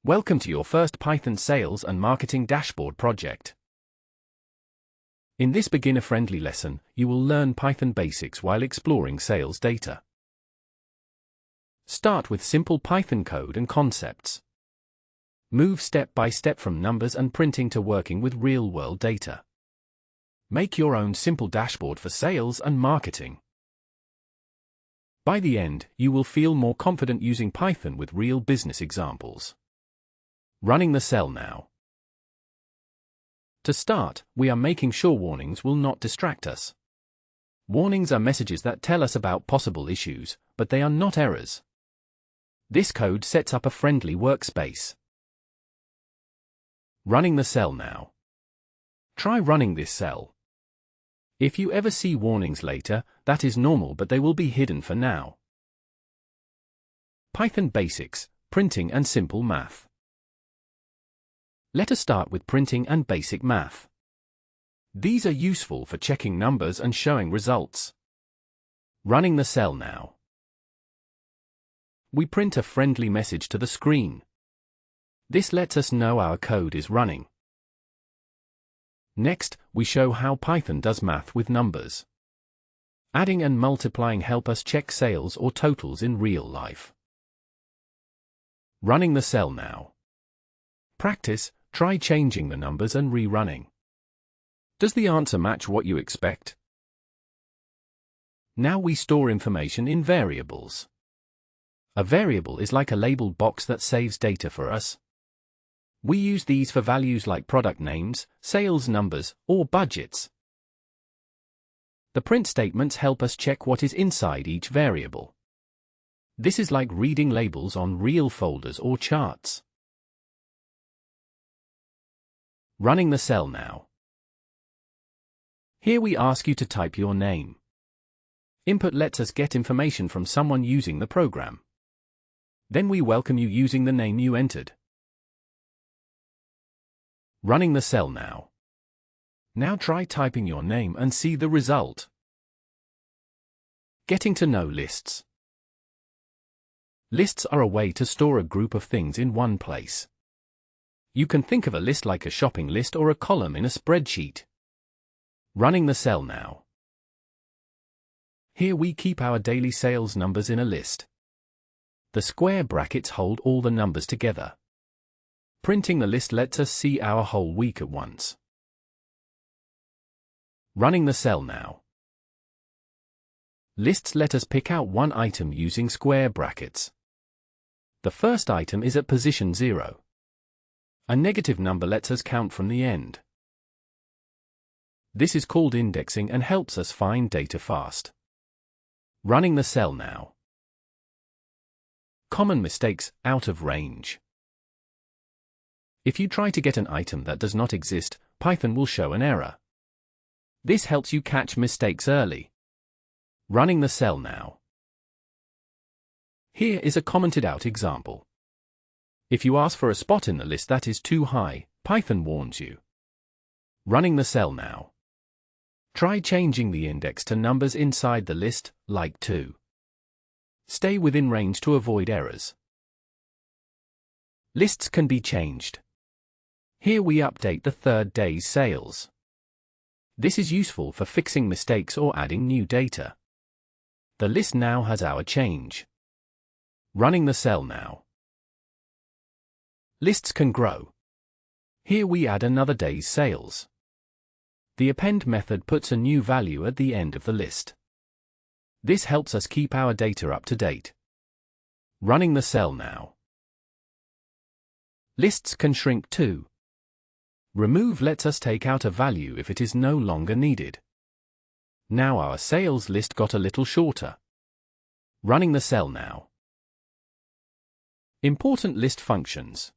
Welcome to your first Python sales and marketing dashboard project. In this beginner-friendly lesson, you will learn Python basics while exploring sales data. Start with simple Python code and concepts. Move step by step from numbers and printing to working with real-world data. Make your own simple dashboard for sales and marketing. By the end, you will feel more confident using Python with real business examples. Running the cell now. To start, we are making sure warnings will not distract us. Warnings are messages that tell us about possible issues, but they are not errors. This code sets up a friendly workspace. Running the cell now. Try running this cell. If you ever see warnings later, that is normal, but they will be hidden for now. Python basics, printing and simple math. Let us start with printing and basic math. These are useful for checking numbers and showing results. Running the cell now. We print a friendly message to the screen. This lets us know our code is running. Next, we show how Python does math with numbers. Adding and multiplying help us check sales or totals in real life. Running the cell now. Practice. Try changing the numbers and rerunning. Does the answer match what you expect? Now we store information in variables. A variable is like a labeled box that saves data for us. We use these for values like product names, sales numbers, or budgets. The print statements help us check what is inside each variable. This is like reading labels on real folders or charts. Running the cell now. Here we ask you to type your name. Input lets us get information from someone using the program. Then we welcome you using the name you entered. Running the cell now. Now try typing your name and see the result. Getting to know lists. Lists are a way to store a group of things in one place. You can think of a list like a shopping list or a column in a spreadsheet. Running the cell now. Here we keep our daily sales numbers in a list. The square brackets hold all the numbers together. Printing the list lets us see our whole week at once. Running the cell now. Lists let us pick out one item using square brackets. The first item is at position 0. A negative number lets us count from the end. This is called indexing and helps us find data fast. Running the cell now. Common mistakes, out of range. If you try to get an item that does not exist, Python will show an error. This helps you catch mistakes early. Running the cell now. Here is a commented out example. If you ask for a spot in the list that is too high, Python warns you. Running the cell now. Try changing the index to numbers inside the list, like 2. Stay within range to avoid errors. Lists can be changed. Here we update the third day's sales. This is useful for fixing mistakes or adding new data. The list now has our change. Running the cell now. Lists can grow. Here we add another day's sales. The append method puts a new value at the end of the list. This helps us keep our data up to date. Running the cell now. Lists can shrink too. Remove lets us take out a value if it is no longer needed. Now our sales list got a little shorter. Running the cell now. Important list functions.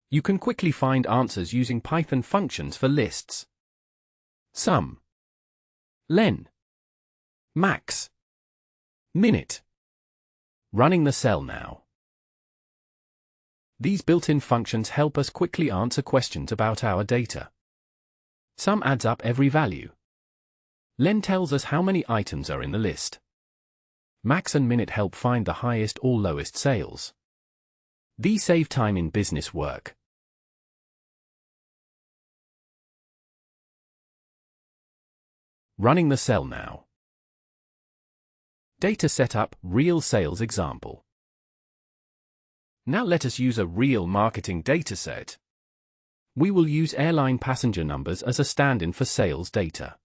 You can quickly find answers using Python functions for lists. Sum, len, max, minute. Running the cell now. These built-in functions help us quickly answer questions about our data. Sum adds up every value. Len tells us how many items are in the list. Max and minute help find the highest or lowest sales. These save time in business work. Running the cell now. Data setup, real sales example. Now let us use a real marketing dataset. We will use airline passenger numbers as a stand-in for sales data.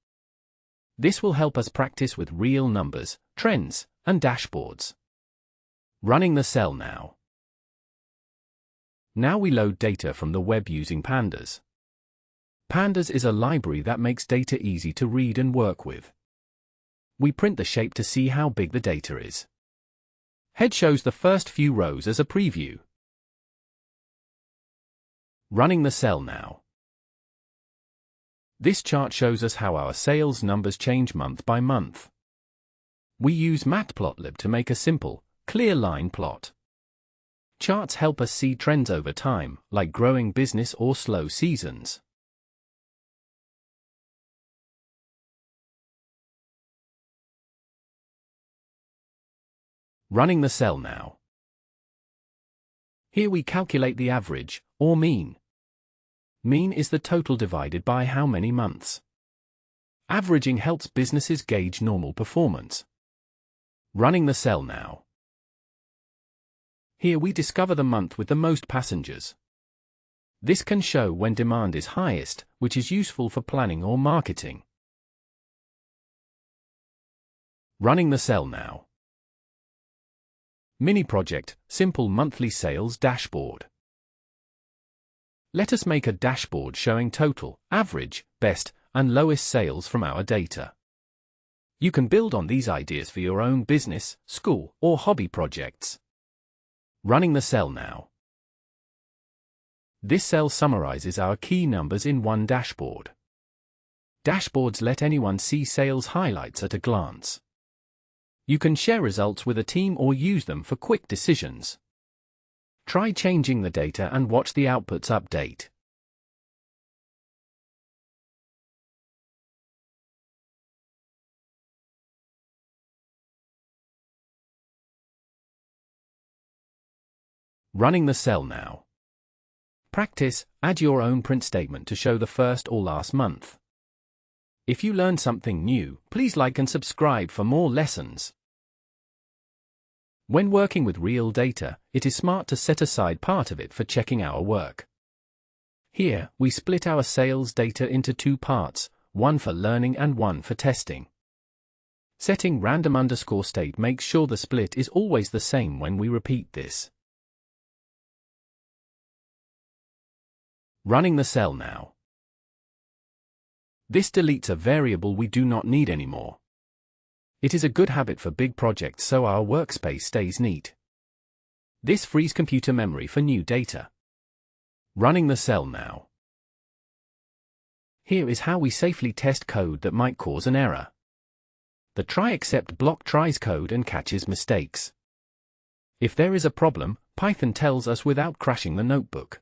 This will help us practice with real numbers, trends, and dashboards. Running the cell now. Now we load data from the web using pandas. Pandas is a library that makes data easy to read and work with. We print the shape to see how big the data is. Head shows the first few rows as a preview. Running the cell now. This chart shows us how our sales numbers change month by month. We use matplotlib to make a simple, clear line plot. Charts help us see trends over time, like growing business or slow seasons. Running the cell now. Here we calculate the average, or mean. Mean is the total divided by how many months. Averaging helps businesses gauge normal performance. Running the cell now. Here we discover the month with the most passengers. This can show when demand is highest, which is useful for planning or marketing. Running the cell now. Mini project, simple monthly sales dashboard. Let us make a dashboard showing total, average, best, and lowest sales from our data. You can build on these ideas for your own business, school, or hobby projects. Running the cell now. This cell summarizes our key numbers in one dashboard. Dashboards let anyone see sales highlights at a glance. You can share results with a team or use them for quick decisions. Try changing the data and watch the outputs update. Running the cell now. Practice, add your own print statement to show the first or last month. If you learned something new, please like and subscribe for more lessons. When working with real data, it is smart to set aside part of it for checking our work. Here, we split our sales data into two parts, one for learning and one for testing. Setting random_state makes sure the split is always the same when we repeat this. Running the cell now. This deletes a variable we do not need anymore. It is a good habit for big projects so our workspace stays neat. This frees computer memory for new data. Running the cell now. Here is how we safely test code that might cause an error. The try except block tries code and catches mistakes. If there is a problem, Python tells us without crashing the notebook.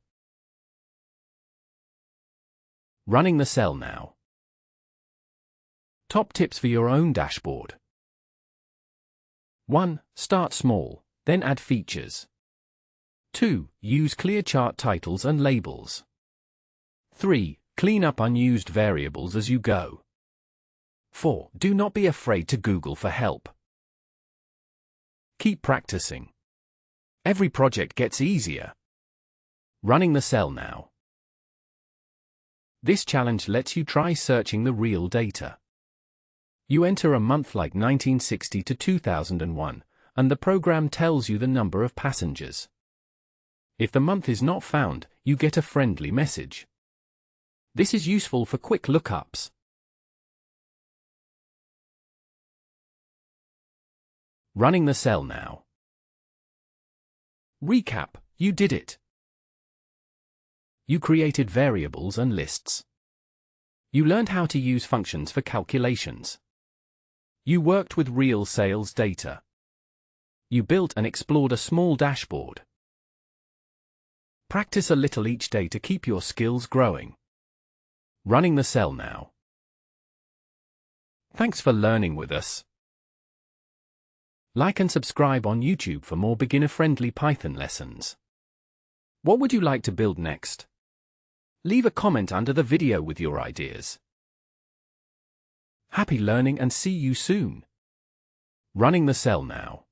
Running the cell now. Top tips for your own dashboard. 1. Start small, then add features. 2. Use clear chart titles and labels. 3. Clean up unused variables as you go. 4. Do not be afraid to Google for help. Keep practicing. Every project gets easier. Running the cell now. This challenge lets you try searching the real data. You enter a month like 1960 to 2001, and the program tells you the number of passengers. If the month is not found, you get a friendly message. This is useful for quick lookups. Running the cell now. Recap, you did it. You created variables and lists. You learned how to use functions for calculations. You worked with real sales data. You built and explored a small dashboard. Practice a little each day to keep your skills growing. Running the cell now. Thanks for learning with us. Like and subscribe on YouTube for more beginner-friendly Python lessons. What would you like to build next? Leave a comment under the video with your ideas. Happy learning and see you soon. Running the cell now.